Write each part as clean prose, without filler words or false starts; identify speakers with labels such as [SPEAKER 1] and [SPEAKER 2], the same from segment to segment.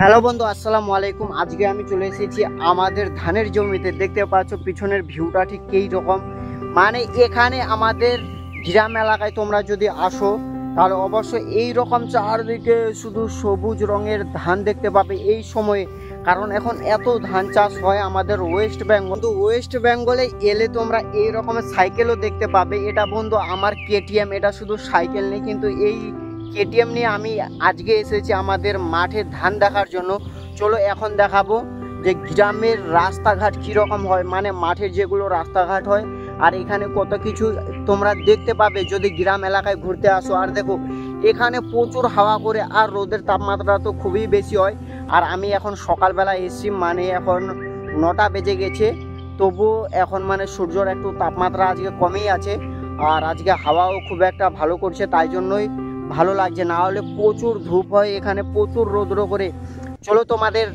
[SPEAKER 1] Hello বন্ধু, আসসালামু আলাইকুম। আজকে আমি চলে এসেছি আমাদের ধানের জমিতে। দেখতে পাচ্ছ পিছনের ভিউটা ঠিক এই রকম। মানে এখানে আমাদের গ্রাম এলাকায় তোমরা যদি আসো তাহলে অবশ্যই এই রকম চারদিকে শুধু সবুজ রঙের ধান দেখতে পাবে এই সময়ে। কারণ এখন এত ধান চাষ হয় আমাদের ওয়েস্ট বেঙ্গল। বন্ধু, ওয়েস্ট বেঙ্গলে এলে তোমরা এই রকমের সাইকেলও দেখতে পাবে। এটা বন্ধু আমার কেটিএম। এটা শুধু সাইকেল নেই, কিন্তু এই কেটিএম নিয়ে আমি আজকে এসেছি আমাদের মাঠে ধান দেখার জন্য। চলো এখন দেখাবো যে গ্রামের রাস্তাঘাট কীরকম হয়, মানে মাঠের যেগুলো রাস্তাঘাট হয়। আর এখানে কত কিছু তোমরা দেখতে পাবে যদি গ্রাম এলাকায় ঘুরতে আসো। আর দেখো এখানে প্রচুর হাওয়া করে, আর রোদের তাপমাত্রা তো খুবই বেশি হয়। আর আমি এখন সকালবেলা এসেছি, মানে এখন 9টা বেজে গেছে। তবু এখন মানে সূর্যর একটু তাপমাত্রা আজকে কমেই আছে। আর আজকে হাওয়াও খুব একটা ভালো করছে, তাই জন্যই ভালো লাগছে। না হলে প্রচুর ধূপ হয় এখানে, প্রচুর রৌদ্র করে। চলো তোমাদের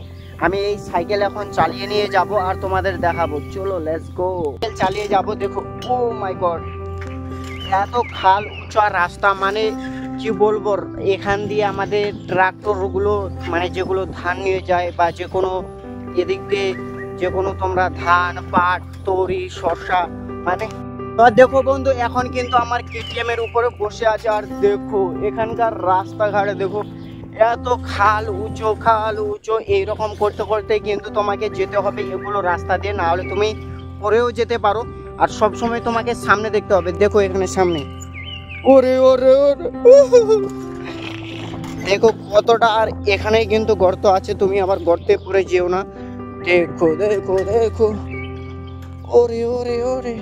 [SPEAKER 1] আমি এই সাইকেল এখন চালিয়ে নিয়ে যাব আর তোমাদের দেখাবো। চলো লেটস গো। চালিয়ে যাব। দেখো, ও মাই গড, এত খাল উঁচা রাস্তা, মানে কি বলবো। এখান দিয়ে আমাদের ট্রাক্টরগুলো, মানে যেগুলো ধান নিয়ে যায় বা যে কোনো এদিক দিয়ে যে কোনো তোমরা ধান, পাট, তরি, শসা, মানে তো দেখো বন্ধু, এখন কিন্তু আমার কেটিএম এর উপরে বসে আছে। আর দেখো এখানকার রাস্তাঘাটে দেখো এত খাল উঁচু এইরকম করতে করতে কিন্তু তোমাকে যেতে হবে এগুলো রাস্তা দিয়ে, না হলে তুমি পরেও যেতে পারো। আর সব সময় তোমাকে সামনে দেখতে হবে। দেখো এখানে সামনে, ওরে ওরে ওরে দেখো কতটা। আর এখানেই কিন্তু গর্ত আছে, তুমি আবার গর্তে পড়ে যেও না। দেখো দেখো দেখো, ওরে ওরে ওরে।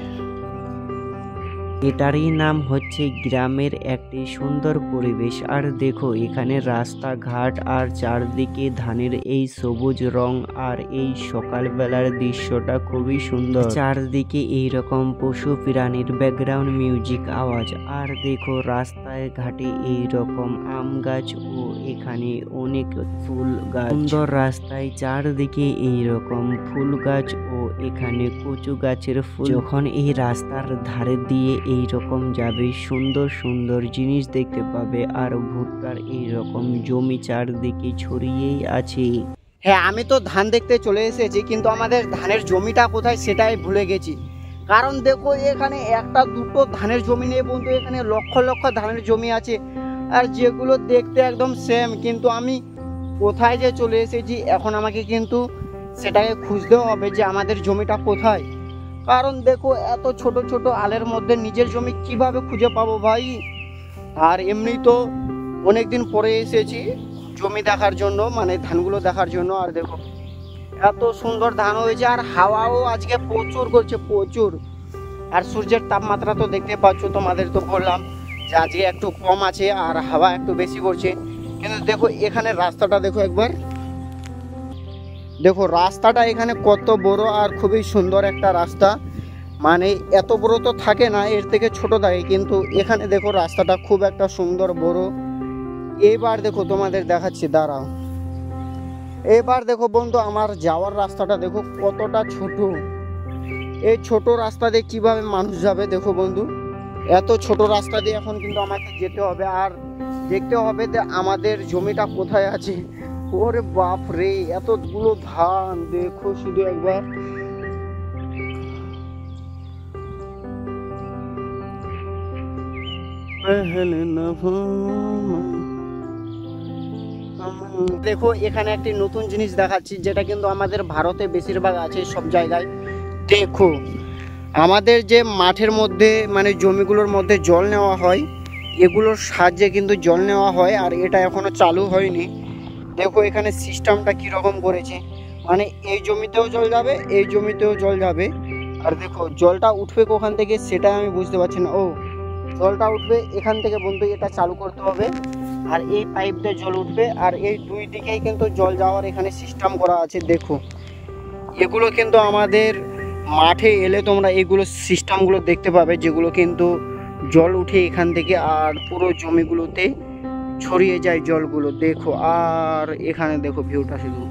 [SPEAKER 2] এটারই নাম হচ্ছে গ্রামের একটি সুন্দর পরিবেশ। আর দেখো এখানে রাস্তাঘাট আর চারদিকে ধানের এই সবুজ রং, আর এই সকালবেলার দৃশ্যটা খুবই সুন্দর। চারদিকে এইরকম পশু প্রাণীর ব্যাকগ্রাউন্ড মিউজিক আওয়াজ। আর দেখো রাস্তায় ঘাটে এইরকম আম গাছ ও এখানে অনেক ফুল গাছ। সুন্দর রাস্তায় চারদিকে এইরকম ফুল গাছ ও এখানে কচু গাছের ফুল। যখন এই রাস্তার ধারে দিয়ে এইরকম যাবে সুন্দর সুন্দর জিনিস দেখতে পাবে। আর ভুট্টার এইরকম জমি চারদিকে ছড়িয়েই আছে।
[SPEAKER 1] হ্যাঁ, আমি তো ধান দেখতে চলে এসেছি, কিন্তু আমাদের ধানের জমিটা কোথায় সেটাই ভুলে গেছি। কারণ দেখো এখানে একটা দুটো ধানের জমি নেই বন্ধু, এখানে লক্ষ লক্ষ ধানের জমি আছে। আর যেগুলো দেখতে একদম সেম, কিন্তু আমি কোথায় যে চলে এসেছি এখন আমাকে কিন্তু সেটাকে খুঁজতেও হবে যে আমাদের জমিটা কোথায়। কারণ দেখো এত ছোট ছোট আলের মধ্যে নিজের জমি কিভাবে খুঁজে পাবো ভাই। আর এমনি তো অনেকদিন পরে এসেছি জমি দেখার জন্য, মানে ধানগুলো দেখার জন্য। আর দেখো এত সুন্দর ধান হয়েছে, আর হাওয়াও আজকে প্রচুর করছে, প্রচুর। আর সূর্যের তাপমাত্রা তো দেখতে পাচ্ছ, তোমাদের তো বললাম যে আজকে একটু কম আছে আর হাওয়া একটু বেশি করছে। কিন্তু দেখো এখানে রাস্তাটা দেখো একবার, দেখো রাস্তাটা এখানে কত বড় আর খুবই সুন্দর একটা রাস্তা। মানে এত বড় তো থাকে না, এর থেকে ছোট থাকে, কিন্তু এখানে দেখো রাস্তাটা খুব একটা সুন্দর বড়। এবার দেখো তোমাদের দেখাচ্ছি, দাঁড়াও। এবার দেখো বন্ধু আমার যাওয়ার রাস্তাটা দেখো কতটা ছোট। এই ছোট রাস্তা দিয়ে কিভাবে মানুষ যাবে দেখো বন্ধু। এত ছোট রাস্তা দিয়ে এখন কিন্তু আমাকে যেতে হবে, আর দেখতে হবে যে আমাদের জমিটা কোথায় আছে। ওরে বাপ রে, এতগুলো ধান দেখো শুধু একবার। দেখো এখানে একটি নতুন জিনিস দেখাচ্ছি, যেটা কিন্তু আমাদের ভারতে বেশিরভাগ আছে সব জায়গায়। দেখো আমাদের যে মাঠের মধ্যে, মানে জমিগুলোর মধ্যে জল নেওয়া হয়, এগুলোর সাহায্যে কিন্তু জল নেওয়া হয়। আর এটা এখনো চালু হয়নি। দেখো এখানে সিস্টেমটা কীরকম করেছে, মানে এই জমিতেও জল যাবে, এই জমিতেও জল যাবে। আর দেখো জলটা উঠবে কোখান থেকে সেটা আমি বুঝতে পারছি না। ও, জলটা উঠবে এখান থেকে বন্ধু, এটা চালু করতে হবে। আর এই পাইপ দিয়ে জল উঠবে, আর এই দুই দিকেই কিন্তু জল যাওয়ার এখানে সিস্টেম করা আছে। দেখো এগুলো কিন্তু আমাদের মাঠে এলে তোমরা এগুলো সিস্টেমগুলো দেখতে পাবে, যেগুলো কিন্তু জল উঠে এখান থেকে আর পুরো জমিগুলোতে ছড়িয়ে যায় জলগুলো। দেখো আর এখানে দেখো ভিউটা শুধু